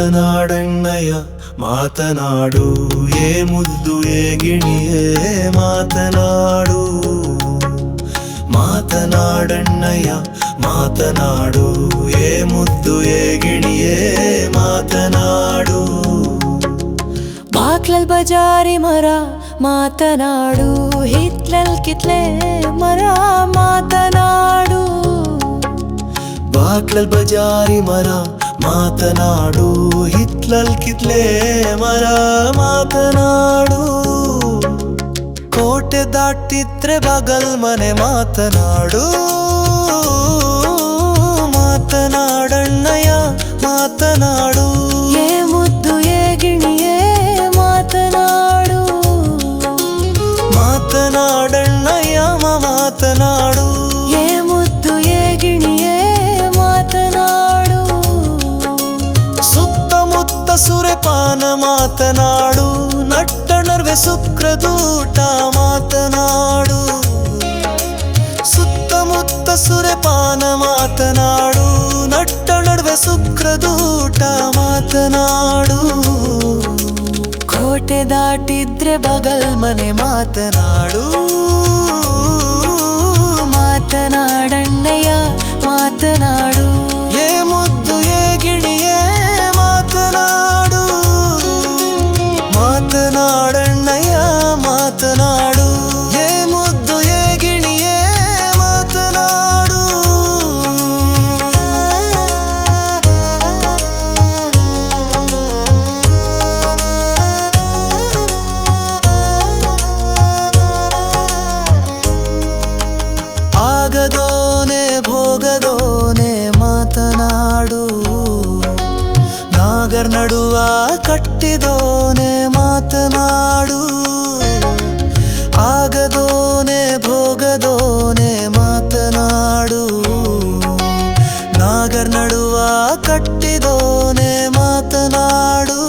ಮಾತನಾಡಣ್ಣಯ್ಯ ಮಾತನಾಡು, ಏ ಮುದ್ದು ಏ ಗಿಣಿಯೇ ಮಾತನಾಡು. ಮಾತನಾಡಣ್ಣಯ್ಯ ಮಾತನಾಡು, ಏ ಮುದ್ದು ಏ ಗಿಣಿಯೇ ಮಾತನಾಡು. ಬಾಕ್ಲಲ್ ಬಜಾರಿ ಮರ ಮಾತನಾಡು, ಹಿತ್ಲಲ್ ಕಿತ್ಲೆ ಮರ ಮಾತನಾಡು. ಬಾಕ್ಲಲ್ ಬಜಾರಿ ಮರ ಮಾತನಾಡು, ಹಿತ್ಲಲ್ ಕಿತ್ಲೆ ಮರ ಮಾತನಾಡು. ಕೋಟೆ ದಾಟಿದ್ರೆ ಬಗಲ್ ಮನೆ ಮಾತನಾಡು. ಮಾತನಾಡಣ್ಣಯ್ಯ ಮಾತನಾಡು, ಏ ಮುದ್ದು ಏ ಗಿಣಿಯೇ ಮಾತನಾಡು. ಮಾತನಾಡಣ್ಣಯ್ಯ ಮಾತನಾಡು, ಏ ಮುದ್ದು ಏ ಗಿಣಿಯೇ ಮಾತನಾಡು. ಸುತ್ತಮುತ್ತ ಸುರೆಪಾನ ಮಾತನಾಡು, ನಟ್ಟಣರ್ವೆ ಸುಕ್ರದೂಟ ಮಾತನಾಡು. ಸುತ್ತಮುತ್ತ ಸುರೆಪಾನ ಮಾತನಾಡು, ನಟ್ಟಣರ್ವೆ ಸುಕ್ರದೂಟ ಮಾತನಾಡು. ಕೋಟೆ ದಾಟಿದ್ರೆ ಬಗಲ್ ಮನೆ ಮಾತನಾಡು. ಮಾತನಾಡಣ್ಣಯ್ಯ ಮಾತನಾಡು, ಏ ಮುದ್ದು ಏ ಗಿಣಿಯೇ ಮಾತನಾಡು. ಮಾತನಾಡಣ್ಣಯ್ಯ ಮಾತನಾಡು, ಏ ಮುದ್ದು ಏ ಗಿಣಿಯೇ ಮಾತನಾಡು. ಆಗದೋನೆ ಭೋಗದೋನೆ ಮಾತನಾಡು, ನಾಗರ್ ನಡುವ ಕಟ್ಟಿದೋನೆ ಮಾತನಾಡು. ಆಗದೋನೆ ಭೋಗದೋನೆ ಮಾತನಾಡು, ನಾಗರ್ ನಡುವ ಕಟ್ಟಿದೋನೆ ಮಾತನಾಡು.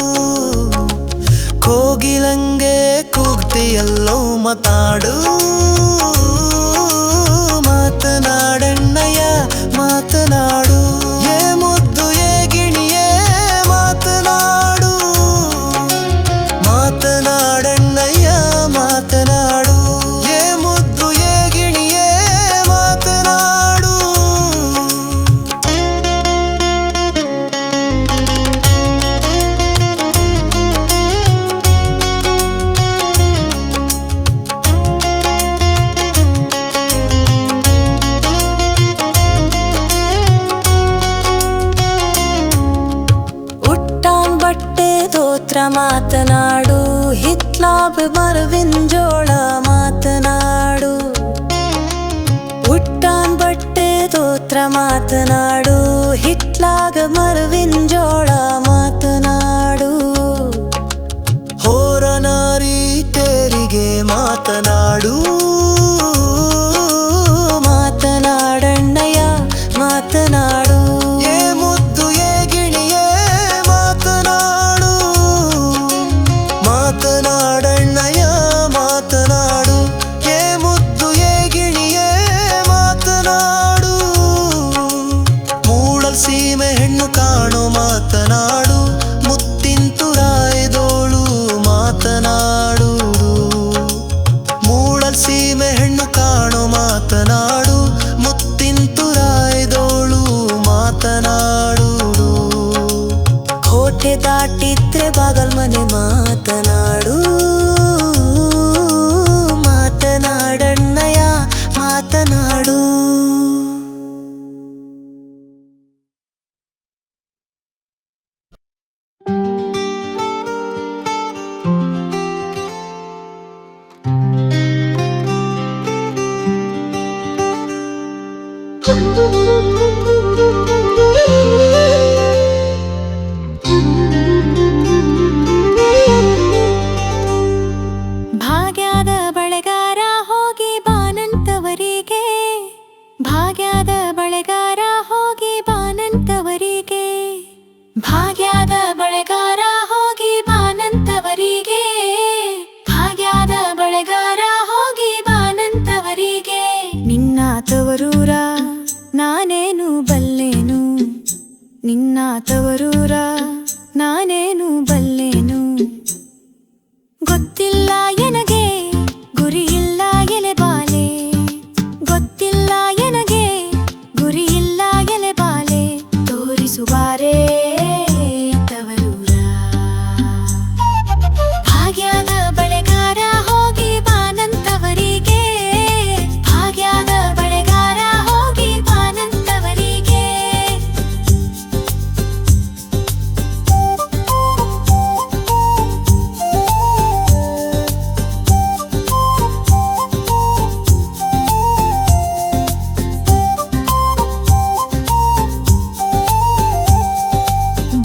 ಕೋಗಿಲಂಗೆ ಕೂಗ್ತಿಯಲ್ಲೋ ಮಾತಾಡು. ಮಾತನಾಡಣ್ಣಯ್ಯ ಮಾತನಾಡು, ಏ ಮುದ್ದು ಏ ಗಿಣಿಯೇ ಮಾತನಾಡು. ಮಾತನಾಡಣ್ಣಯ್ಯ ಮಾತನಾಡು, ಏ ಮುದ್ದು ಏ ಗಿಣಿಯೇ ಮಾತನಾಡು. ಮಾತನಾಡು, ಹಿತ್ಲಾಬ್ ಮರವಿನ ಜೋಳ ಮಾತನಾಡು. ಉಟ್ಟಾನ್ ಬಟ್ಟೆ ತೋತ್ರ ಮಾತನಾಡು, ಹಿತ್ಲಾಗ ಮರವಿನ ಜೋಳ ಮಾತನಾಡು. ಹೋರನಾರಿ ತೇರಿಗೆ ಮಾತನಾಡು. ಮಾತನಾಡಣ್ಣಯ್ಯ ಮಾತನಾಡು, ಏ ಮುದ್ದು ಏ ಗಿಣಿಯೇ ಮಾತನಾಡು. ಮಾತನಾಡಣ್ಣಯ್ಯ ಮಾತನಾಡು, ಏ ಮುದ್ದು ಏ ಗಿಣಿಯೇ ಮಾತನಾಡು. ಮೂಡಲ್ ಸೀಮೆ ಹೆಣ್ಣು ಕಾಣೋ ಮಾತನಾಡು, ಮುತ್ತಿಂತುರಾಯ್ದೋಳು ಮಾತನಾಡು. ಮೂಡಲ್ ಸೀಮೆ ಹೆಣ್ಣು ಕಾಣೋ ಮಾತನಾಡು, ಮುತ್ತಿಂತುರಾಯ್ದೋಳು ಮಾತನಾಡು. ಕೋಟೆ ದಾಟಿದ್ರೆ ಬಾಗಲ್ ಮನೆ ಮಾತನಾಡು. ಮಾತನಾಡಣ್ಣಯ್ಯ ಮಾತನಾಡು. ಭಾಗ್ಯದ ಬಳೆಗಾರ ಹೋಗಿ ಬಾನಂತವರಿಗೆ, ಭಾಗ್ಯದ ಬಳೆಗಾರ ಹೋಗಿ ಬಾನಂತವರಿಗೆ, ಭಾಗ್ಯದ ಬಳೆಗಾರ ಹೋಗಿ ಬಾನಂತವರಿಗೆ, ಭಾಗ್ಯದ ಬಳೆಗಾರ ಹೋಗಿ ಬಾನಂತವರಿಗೆ. ನಿನ್ನ ತವರೂರ ನಾನೇನು ಬಲ್ಲೆನು, ನಿನ್ನ ತವರೂರ ನಾನೇನು ಬಲ್ಲೆನು ಗೊತ್ತಿಲ್ಲ ಎನಗೆ ಗುರಿಯಿಲ್ಲ ಎಲೆಬಾಲೆ ಗೊತ್ತಿಲ್ಲ ಎನಗೆ ಗುರಿಯಿಲ್ಲ ಎಲೆಬಾಲೆ ತೋರಿಸುವಾರೇ ತವರೂರ ಭಾಗ್ಯದ ಬಳೆಗಾರ ಹೋಗಿ ಬಾನಂತವರಿಗೆ ಭಾಗ್ಯದ ಬಳೆಗಾರ ಹೋಗಿ ಬಾನಂತವರಿಗೆ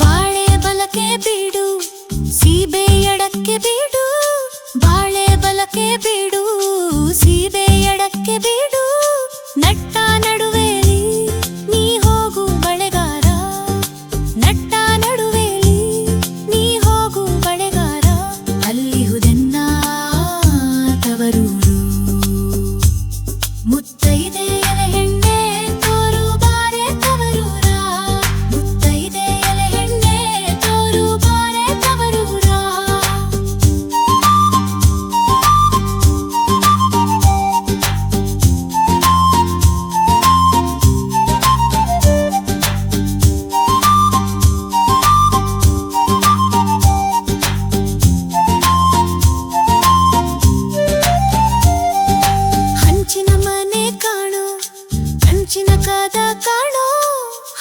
ಬಾಳೆ ಬಲಕ್ಕೆ ಬೀಡು ಸೀಬೆ ಎಡಕ್ಕೆ ಬೀಡು ಬಾಳೆ ಬಲಕ್ಕೆ ಬೀಡು ಸೀಬೆ ಎಡಕ್ಕೆ ಬೀಡು ನಟ್ಟ ನಡುವೆಲಿ ನೀ ಹೋಗು ಬಳೆಗಾರ ನಟ್ಟ ನಡುವೆಲಿ ನೀ ಹೋಗು ಬಳೆಗಾರ ಅಲ್ಲಿಹುದೆನ್ನ ತವರೂರು ಮುತ್ತೈದೆ ಎಲೆ ಹೆಣ್ಣೆ ತೋರು ಬಾರೆ ತವರೂರ ಮುತ್ತೈದೆ ಎಲೆ ಹೆಣ್ಣೆ ತೋರು ಬಾರೆ ತವರೂರ ಹಂಚಿನ ಮನೆ ಕಾಣೋ ಕಂಚಿನ ಕದ ಕಾಣೋ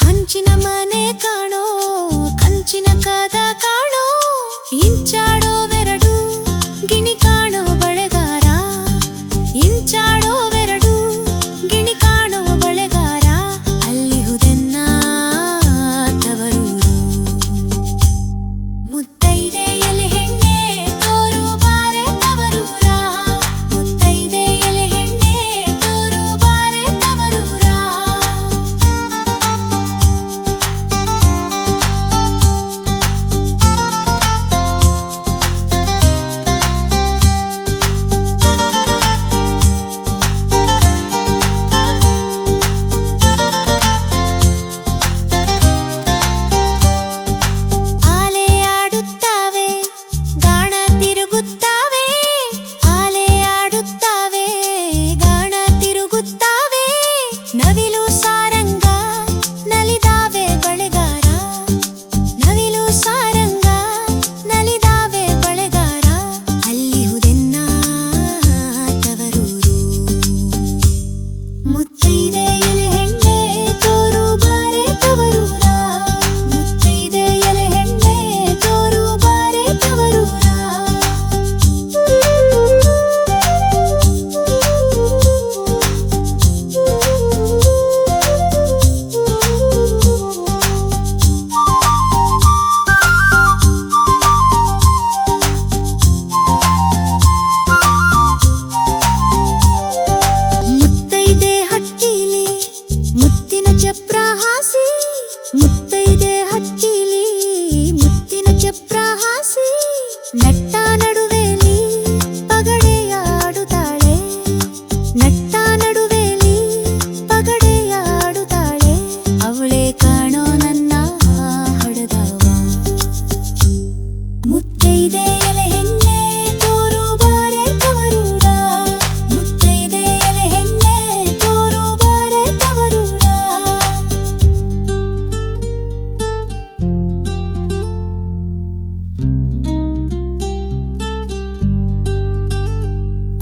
ಹಂಚಿನ ಮನೆ ಕಾಣೋ ಕಂಚಿನ ಕದ ಕಾಣೋ ಇಂಚಾಡೋವೆರಡು ಗಿಣಿ ಕಾಣೋ ಬಳೆಗಾರ ಇಂಚಾಡೋವೆರಡು ಗಿಣಿ ಕಾಣೋ ಬಳೆಗಾರ ಅಲ್ಲಿಹುದೆನ್ನ ತವರೂರು ಮುತ್ತೈದೆ ಎಲೆ ಹೆಣ್ಣೆ ತೋರು ಬಾರೆ ತವರೂರ ಮುತ್ತೈದೆ ಎಲೆ ಹೆಣ್ಣೆ ತೋರು ಬಾರೆ ತವರೂರ ಆಲೆ ಆಡುತ್ತಾವೆ ಗಾಣ ತಿರುಗುತ್ತಾವೆ ಆಲೆ ಆಡುತ್ತಾವೆ ಗಾಣ ತಿರುಗುತ್ತಾವೆ ನವಿಲು ಸಾರಂಗ ನಲಿದಾವೆ ಬಳೆಗಾರ ನವಿಲು ಸಾರಂಗ ನಲಿದಾವೆ ಬಳೆಗಾರ ಅಲ್ಲಿಹುದೆನ್ನ ತವರೂರು ಮುತ್ತೈದೆ ಎಲೆ ಹೆಣ್ಣೆ ತೋರು ಬಾರೆ ತವರೂರ ಮುತ್ತೈದೆ ಎಲೆ ಹೆಣ್ಣೆ ತೋರು ಬಾರೆ ತವರೂರ ಮುತ್ತೈದೆ ಹಟ್ಟಿಲಿ ಮುತ್ತಿನ ಚಪ್ರ ಹಾಸಿ ಮುತ್ತೈದೆ ಹಟ್ಟಿಲಿ ಮುತ್ತಿನ ಚಪ್ರ ಹಾಸಿ ನಟ್ಟ ನಡುವೆಲಿ ಪಗಡೆಯಾಡುತ್ತಾಳೆ ನಟ್ಟ ನಡುವೆಲಿ ಪಗಡೆಯಾಡುತ್ತಾಳೆ ಅವಳೇ ಕಾಣೋ ನನ್ನ ಹೊಡೆದವ ಮುತ್ತೈದೆ ಎಲೆ ಹೆಣ್ಣೆ ತೋರು ಬಾರೆ ತವರೂರ ಮುತ್ತೈದೆ ಎಲೆ ಹೆಣ್ಣೆ ತೋರು ಬಾರೆ ತವರೂರ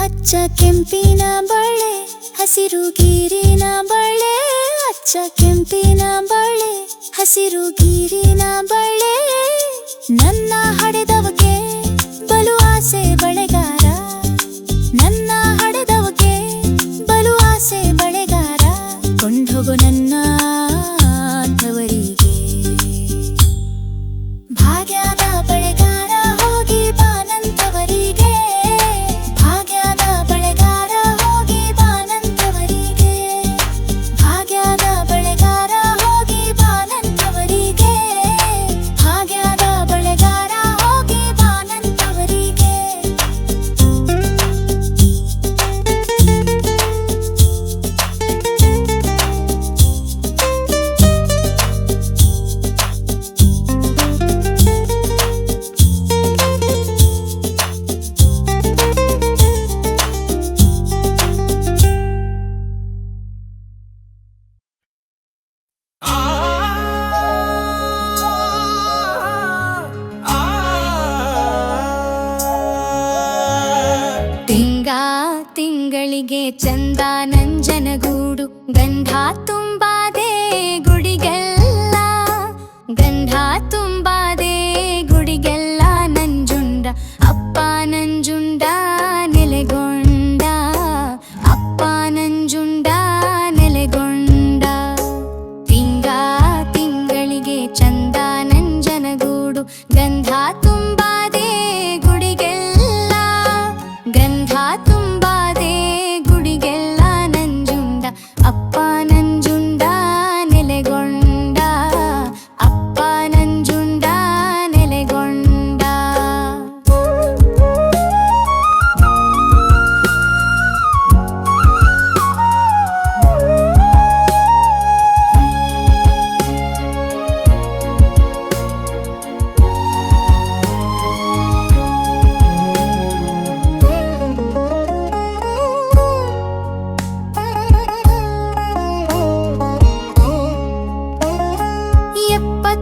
ಅಚ್ಚ ಕೆಂಪಿನ ಬಳೆ ಹಸಿರು ಗೀರಿನ ಬಳೆ ಅಚ್ಚ ಕೆಂಪಿನ ಬಳೆ ಹಸಿರು ಗೀರಿನ ಬಳೆ ನನ್ನ ಹಡೆದವಗೆ ಬಲು ಆಸೆ ಬಳೆಗಾರ ನನ್ನ ಹಡೆದವಗೆ ಬಲು ಆಸೆ ಬಳೆಗಾರ ಕೊಂಡೋಗು ನನ್ನ ತವರಿಗೆ ಭಾಗ್ಯದ ಬಳೆಗಾರ ಹೋಗಿ ಬಾನಂತವರಿಗೆ ಭಾಗ್ಯದ ಬಳೆಗಾರ ಹೋಗಿ ಬಾನಂತವರಿಗೆ ಭಾಗ್ಯದ ಬಳೆಗಾರ ಹೋಗಿ ಬಾನಂತವರಿಗೆ ಭಾಗ್ಯದ ಬಳೆಗಾರ ಚಂದ ನಂಜನಗೂಡು ಗಂಧ ತುಂಬಾದೆ ಗುಡಿಗೆಲ್ಲ ಗಂಧ ತುಂಬಾದೆ ಗುಡಿಗೆಲ್ಲ ನಂಜುಂಡ ಅಪ್ಪ ನಂಜುಂಡ ನೆಲೆಗೊಂಡ ಅಪ್ಪ ನಂಜುಂಡ ನೆಲೆಗೊಂಡ ತಿಂಗಳಿಗೆ ಚಂದ ನಂಜನಗೂಡು ಗಂಧ ತುಂಬಾದೆ ಗುಡಿಗೆಲ್ಲ ಗಂಧ ತುಂಬಾದೆ ಗುಡಿಗೆಲ್ಲ ನಂಜುಂಡ ಅಪ್ಪ ನಂಜುಂಡ ನೆಲೆಗೊಂಡ ಅಪ್ಪ ನಂಜುಂಡ ನೆಲೆಗೊಂಡ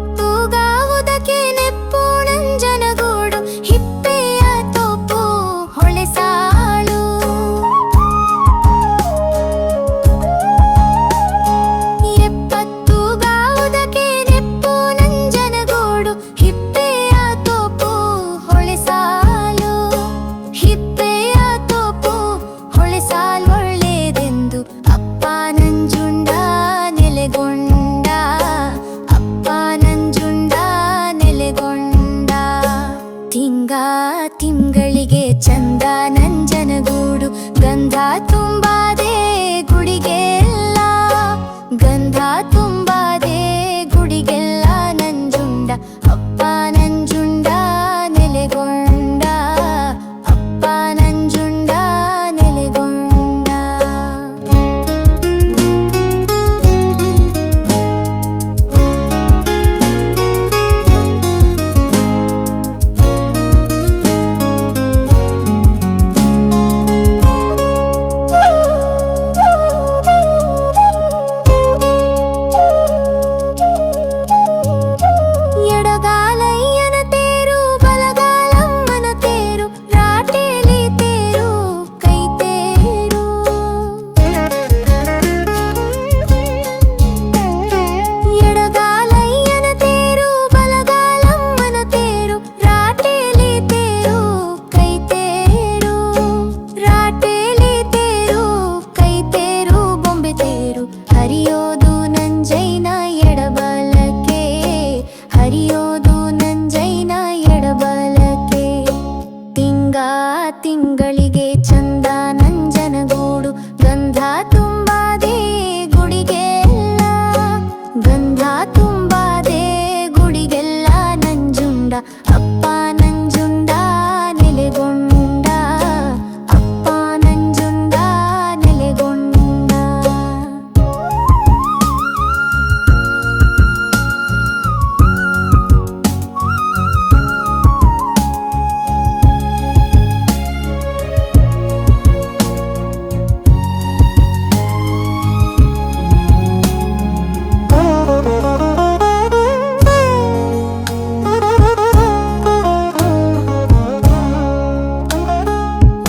ಎಪ್ಪತ್ತುಗಾವುದಕ್ಕೆ ನೆಪ್ಪು ನಂಜನಗೂಡು ಹಿಪ್ಪೆಯ ತೋಪು ಹೊಳೆಸಾಳು ಎಪ್ಪತ್ತುಗಾವುದಕ್ಕೆ ನೆಪ್ಪು ನಂಜನಗೂಡು ಹಿಪ್ಪೆಯ ತೋಪು ಹೊಳೆಸಾಲು ಹಿಪ್ಪೆಯ ತೋಪು ಹೊಳೆಸಾಲು ಒಳ್ಳೆಯದೆಂದು ಅಪ್ಪ ನಂಜುಂಡ ನೆಲೆಗೊಂಡ ಅಪ್ಪ ನಂಜುಂಡ ನೆಲೆಗೊಂಡ ತಿಂಗಳಿಗೆ ಚಂದ ನಂಜನಗೂಡು ಗಂಧ ತುಂಬಾದೆ ಗುಡಿಗೆಲ್ಲ ಗಂಧ ತುಂಬಾದೆ ಗುಡಿಗೆಲ್ಲ ನಂಜುಂಡ ಅಪ್ಪ ನಂಜುಂಡ ನೆಲೆಗೊಂಡ ಅಪ್ಪ ನಂಜುಂಡ ನೆಲೆಗೊಂಡ ಎಡಗಾಲಯ್ಯನ ತೇರು ಬಲಗಾಲಮ್ಮನ ತೇರು ರಾಟೇಲಿ ತೇರು ಕೈ ತೇರು ಎಡಗಾಲಯ್ಯನ ತೇರು ಬಲಗಾಲಮ್ಮನ ತೇರು ರಾಟೇಲಿ ತೇರು ಕೈ ತೇರು ರಾಟೇಲಿ ತೇರು ಕೈ ತೇರು ಬೊಂಬೆ ತೇರು ಹರಿಯೋದು ನಂಜೈನ ಎಡಬಲಕ್ಕೆ ಹರಿಯೋದು ನಂಜೈನ ಎಡಬಲಕ್ಕೆ ತಿಂಗಳಿಗೆ ಚಂದ ನಂಜನಗೂಡು ಗಂಧ ತುಂಬಾದೆ ಗುಡಿಗೆಲ್ಲ ಗಂಧ ತುಂಬಾದೆ ಗುಡಿಗೆಲ್ಲ ನಂಜುಂಡ ಅಪ್ಪ ನಂಜುಂಡ ನೆಲೆಗೊಂಡ ಅಪ್ಪ ನಂಜುಂಡ ನೆಲೆಗೊಂಡ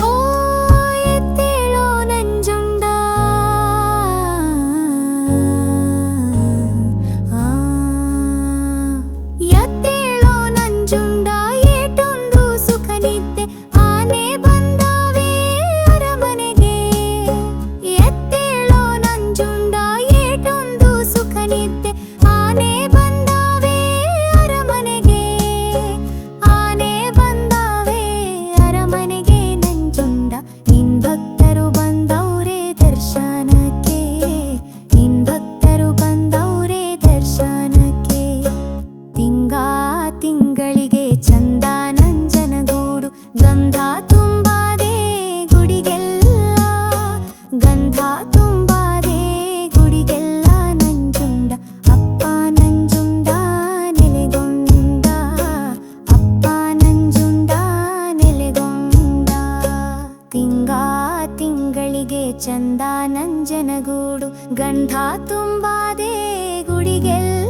ಓ ಎತ್ತೇಳೋ ನಂಜುಂಡ ಎತ್ತೇಳೋ ನಂಜುಂಡ ಏಟೊಂದು ಸುಖ ನಿದ್ದೆ ಆನೆ ಬಂದಾವೆ ಅರಮನೆಗೆ ಎತ್ತೇಳೋ ನಂಜುಂಡ ಏಟೊಂದು ಸುಖ ನಿದ್ದೆ ಆನೆ ಬಂದಾವೆ ಅರಮನೆಗೆ ಆನೆ ಬಂದಾವೆ ಅರಮನೆಗೆ ನಂಜುಂಡ ನಿನ್ ಭಕ್ತರು ಬಂದವ್ರೆ ದರ್ಶನಕ್ಕೆ ನಿನ್ ಭಕ್ತರು ಬಂದವ್ರೆ ದರ್ಶನಕ್ಕೆ ತಿಂಗಳಿಗೆ ಚಂದ ನಂಜನಗೂಡು ಗಂಧ ತುಂಬಾದೆ ಗುಡಿಗೆಲ್ಲ ಗಂಧ ತುಂಬಾದೆ ಗುಡಿಗೆಲ್ಲ ನಂಜುಂಡ ಅಪ್ಪ ನಂಜುಂಡ ನೆಲೆಗೊಂಡ ಅಪ್ಪ ನಂಜುಂಡ ನೆಲೆಗೊಂಡ ತಿಂಗಳಿಗೆ ಚಂದ ನಂಜನಗೂಡು ಗಂಧ ತುಂಬಾದೆ ಗುಡಿಗೆಲ್ಲ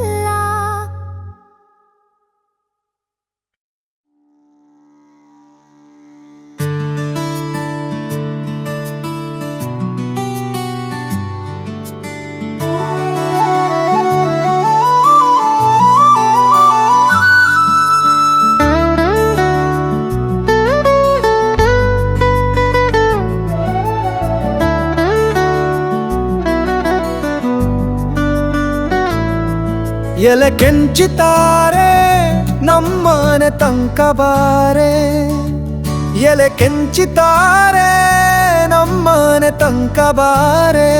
ಎಲೆ ಕೆಂಚಿತಾರೆ ನಮ್ಮನೆ ತನಕ ಬಾರೆ ಎಲೆ ಕೆಂಚಿತಾರೆ ನಮ್ಮನೆ ತನಕ ಬಾರೆ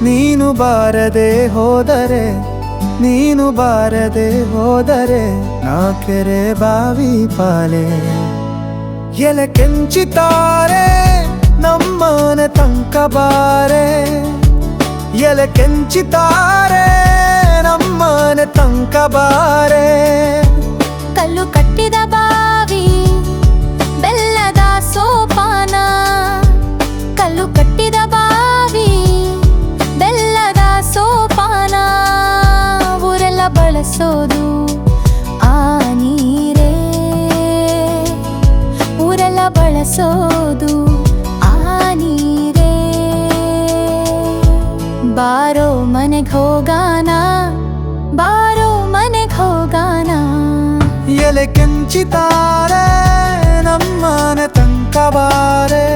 ನೀನು ಬಾರದೆ ಹೋದರೆ ನೀನು ಬಾರದೆ ಹೋದರೆ ನಾ ಕೆರೆ ಬಾವಿ ಪಾಲೆ ಎಲೆ ಕೆಂಚಿತಾರೆ ನಮ್ಮನೆ ತನಕ ಬಾರೆ ಎಲೆ ಕೆಂಚಿತಾರೆ ನಮ್ಮನೆ ತನಕ ಬಾರೆ ಕಲ್ಲು ಕಟ್ಟಿದ ಬಾವಿ ಬೆಲ್ಲದ ಸೋಪಾನ ಕಲ್ಲು ಕಟ್ಟಿದ ಬಾವಿ ಬೆಲ್ಲದ ಸೋಪಾನ ಊರೆಲ್ಲ ಬಳಸೋದು ಆ ನೀರೇ ಊರೆಲ್ಲ ಬಳಸೋದು ಆ ನೀರೇ ಬಾರೋ ಮನೆಗೆ ಹೋಗಾನ ಬಾರೋ ಮನೆಗೆ ಹೋಗಾನ ಎಲೆ ಕೆಂಚಿತಾರೆ ನಮ್ಮನೆ ತನಕ ಬಾರೆ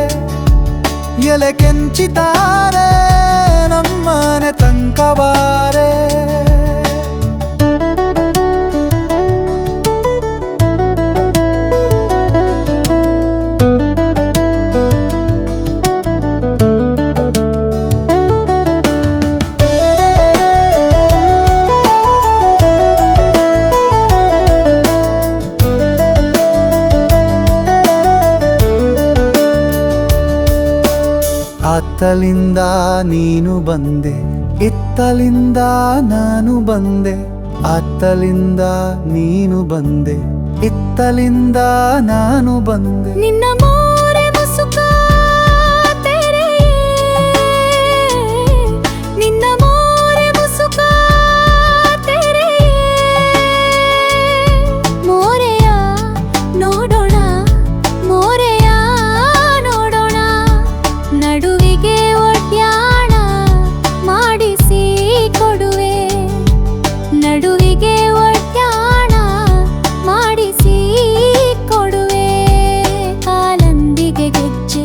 ಎಲೆ ಕೆಂಚಿತಾರೆ ನಮ್ಮನೆ ತನಕ ಬಾರೆ ಅತ್ತಲಿಂದ ನೀನು ಬಂದೆ ಇತ್ತಲಿಂದ ನಾನು ಬಂದೆ ಅತ್ತಲಿಂದ ನೀನು ಬಂದೆ ಇತ್ತಲಿಂದ ನಾನು ಬಂದೆ ನಿನ್ನ ಮೋರೆ ಮುಸುಕ ತೆರೆಯೇ ನಿನ್ನ ಮೋರೆ ಮುಸುಕ ತೆರೆಯೇ ಮೋರೆಯ ನೋಡೋಣ ಮೋರೆಯ ನೋಡೋಣ ನಡುವಿಗೆ ಒಡ್ಯಾಣ ಮಾಡಿಸಿ ಕೊಡುವೆ ನಡುವಿಗೆ ಒಡ್ಯಾಣ ಮಾಡಿಸಿ ಕೊಡುವೆ ಕಾಲಂದಿಗೆ ಗೆಜ್ಜೆ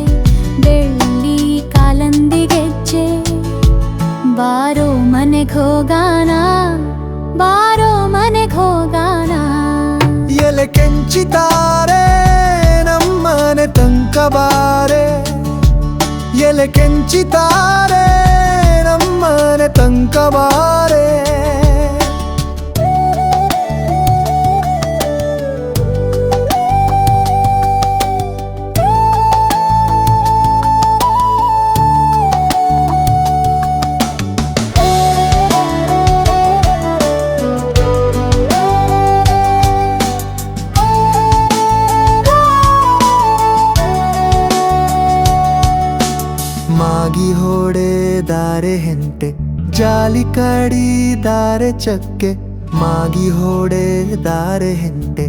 ಬೆಳ್ಳಿ ಕಾಲಂದಿಗೆಜ್ಜೆ ಬಾರೋ ಮನೆಗೆ ಹೋಗಾನ ಬಾರೋ ಮನೆಗೆ ಹೋಗಾನ ಎಲೆ ಕೆಂಚಿತಾರೆ ನಮ್ಮನೆ ತನಕ ಬಾರೆ ಎಲೆ ಕೆಂಚಿತಾರೆ ನಮ್ಮನೆ ತನಕ ಬಾರೆ ಮಾಗಿ ಹೊಡೆ ದಾರೆ ಹೆಂಟೆ ಜಾಲಿ ಕಡಿ ದಾರೆ ಚಕ್ಕೆ ಮಾಗಿ ಹೊಡೆ ದಾರೆ ಹೆಂಟೆ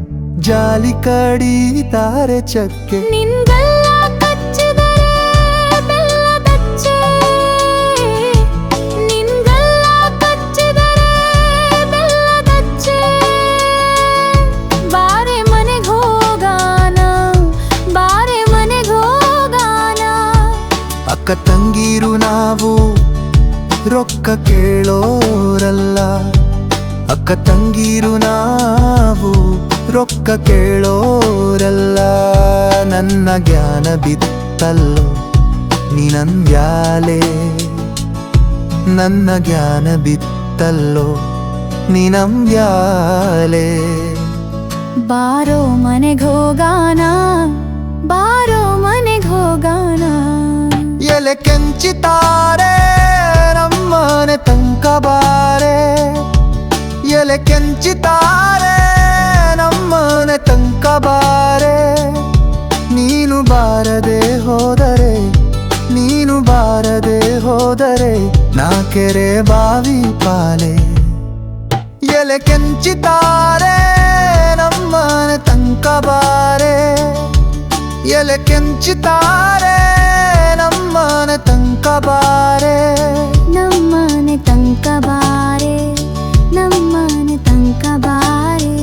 ಜಾಲಿ ಕಡಿ ದಾರೆ ಚಕ್ಕೆ ನಿನ್ಗಲ್ಲ ಕಚ್ಚಿದರೆ ಬೆಲ್ಲದಚ್ಚೆ ನಿನ್ಗಲ್ಲ ಕಚ್ಚಿದರೆ ಬೆಲ್ಲದಚ್ಚೆ ಬಾರೆ ಮನೆಗೆ ಹೋಗಾನ ಬಾರೆ ಮನೆಗೆ ಹೋಗಾನ ಅಕ್ಕ ತಂಗೀರು ನಾವು ರೊಕ್ಕ ಕೇಳೋರಲ್ಲ ಅಕ್ಕ ತಂಗೀರು ನಾವು ರೊಕ್ಕ ಕೇಳೋರಲ್ಲ ನನ್ನ ಜ್ಞಾನ ಬಿತ್ತಲ್ಲೋ ನೀನಂದ್ಯಾಲೆ ನನ್ನ ಜ್ಞಾನ ಬಿತ್ತಲ್ಲೋ ನೀನಂದ್ಯಾಲೆ ಬಾರೋ ಮನೆಗೆ ಹೋಗಾನ ಬಾರೋ ಮನೆಗೆ ಹೋಗಾನ ಎಲೆ ಕೆಂಚಿತಾರೆ ನಮ್ಮನೆ ತನಕ ಬಾರೆ ಎಲೆ ಕೆಂಚಿತಾರೆ ನಮ್ಮನೆ ತನಕ ಬಾರೆ ನೀನು ಬಾರದೆ ಹೋದರೆ ನೀನು ಬಾರದೆ ಹೋದರೆ ನಾ ಕೆರೆ ಬಾವಿ ಪಾಲೆ ಎಲೆ ಕೆಂಚಿತಾರೆ ನಮ್ಮನೆ ತನಕ ಬಾರೆ ಎಲೆ ಕೆಂಚಿತಾರೆ ನಮ್ಮನೆ ತನಕ ಬಾರೆ ನಮ್ಮನೆ ತನಕ ಬಾರೆ ನಮ್ಮನೆ ತನಕ ಬಾರೆ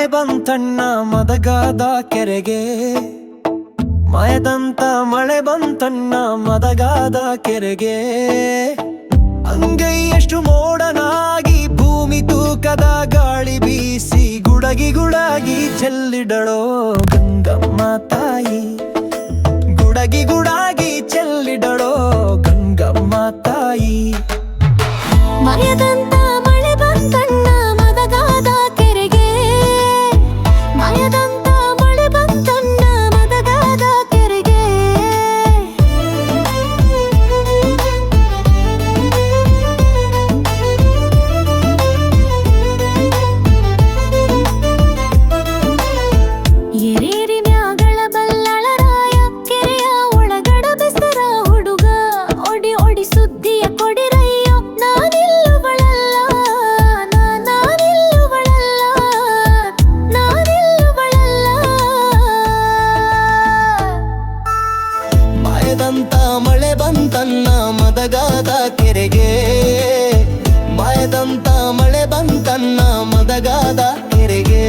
ಮಳೆ ಬಂತಣ್ಣ ಮದಗಾದ ಕೆರೆಗೆ, ಮಾಯದಂತ ಮಳೆ ಬಂತಣ್ಣ ಮದಗಾದ ಕೆರೆಗೆ. ಅಂಗೈಯಷ್ಟು ಮೋಡನಾಗಿ ಭೂಮಿ ತೂಕದ ಗಾಳಿ ಬೀಸಿ ಗುಡಗಿ ಗುಡಗಿ ಚೆಲ್ಲಿಡಳೋ ಗಂಗಮ್ಮ ತಾಯಿ, ಗುಡಗಿ ಗುಡಗಿ ಚೆಲ್ಲಿಡಳೋ ಗಂಗಮ್ಮ ತಾಯಿ. ಮಾಯದಂತ ಮಳೆ ಬಂತಣ್ಣ ಮದಗಾದ ಕೆರೆಗೆ, ಮಾಯದಂತ ಮಳೆ ಬಂತಣ್ಣ ಮದಗಾದ ಕೆರೆಗೆ. ಎರೇರಿ ಮ್ಯಾಗಳ ಬಲ್ಲಳರಾಯ ಕೆರೆಯ ಒಳಗಡ ಬೆಸರ ಹುಡುಗ, ಒಡಿ ಒಡಿ ಸುದ್ದಿಯ ಕೊಡಿರಯ್ಯೋ ನಾನಿಲ್ಲುವಳಲ್ಲ, ನಾನಿಲ್ಲುವಳಲ್ಲ, ನಾನಿಲ್ಲುವಳಲ್ಲ. ಮಾಯದಂತ ಮಳೆ ಬಂತನ್ನ ಮದಗಾದ ಕೆರೆಗೆ, ಮಾಯದಂತ ಮಳೆ ಬಂತನ್ನ ಮದಗಾದ ಕೆರೆಗೆ.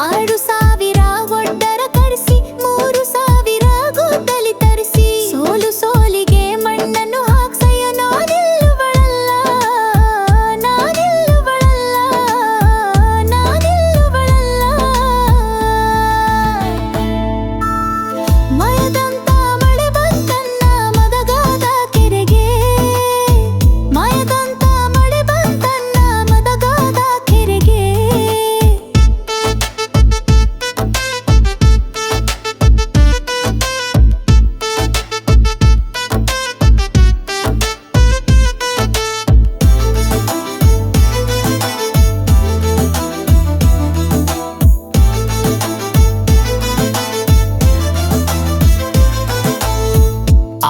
ಆರು ಸಾವಿರ ಒಡ್ಡರ ಕರೆಸಿ 3,000 ಗುದ್ದಲಿ ತರಿಸಿ, ಸೋಲು ಸೋಲಿಗೆ ಮಣ್ಣನ್ನು ಹಾಕ್ಸಯ್ಯ ನಾನಿಲ್ಲುವಳಲ್ಲ, ನಾನಿಲ್ಲುವಳಲ್ಲ, ನಾನಿಲ್ಲುವಳಲ್ಲ. ಮಾಯದಂತ ಮಳೆ ಬಂತಣ್ಣ ಮದಗಾದ ಕೆರೆಗೆ, ಮಾಯದಂತ ಮಳೆ ಬಂತಣ್ಣ ಮದಗಾದ ಕೆರೆಗೆ.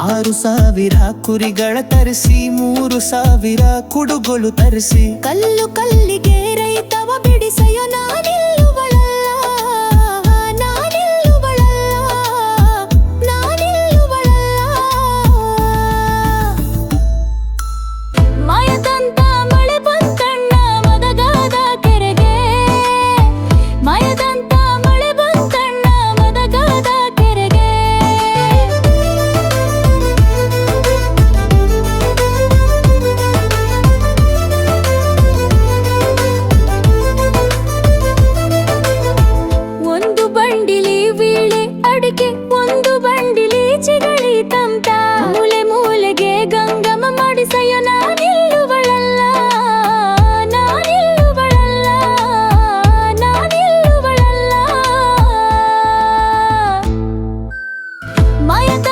ಆರು ಸಾವಿರ ಕುರಿಗಳ ತರಿಸಿ 3,000 ಕುಡುಗೋಲು ತರಿಸಿ, ಕಲ್ಲು ಕಲ್ಲಿಗೆ ರೈತವ ಬಿಡಿಸಯ್ಯೋ ನಾನಿಲ್ಲುವಳಲ್ಲ, ನಾನಿಲ್ಲುವಳಲ್ಲ, ನಾನಿಲ್ಲುವಳಲ್ಲ. ಮಾಯದಂತ ಮಳೆ ಬಂತಣ್ಣ ಮದಗಾದ ಕೆರೆಗೆ, ಮಾಯದಂತ ಮಳೆ ಬಂತಣ್ಣ ಮದಗಾದ ಕೆರೆಗೆ. ಒಂದು ಬಂಡಿಲಿ ವೀಳೆ ಅಡಿಕೆ, ಒಂದು ಬಂಡಿಲಿ ಚಿಗಳಿ ತಮಟ, ಮೂಲೆ ಮೂಲೆಗೆ ಗಂಗಮ್ಮ ಮಾಡಿಸಯ್ಯೋ ನಾನಿಲ್ಲುವಳಲ್ಲ, ನಾನಿಲ್ಲುವಳಲ್ಲ, ನಾನಿಲ್ಲುವಳಲ್ಲ. ಮಾಯದ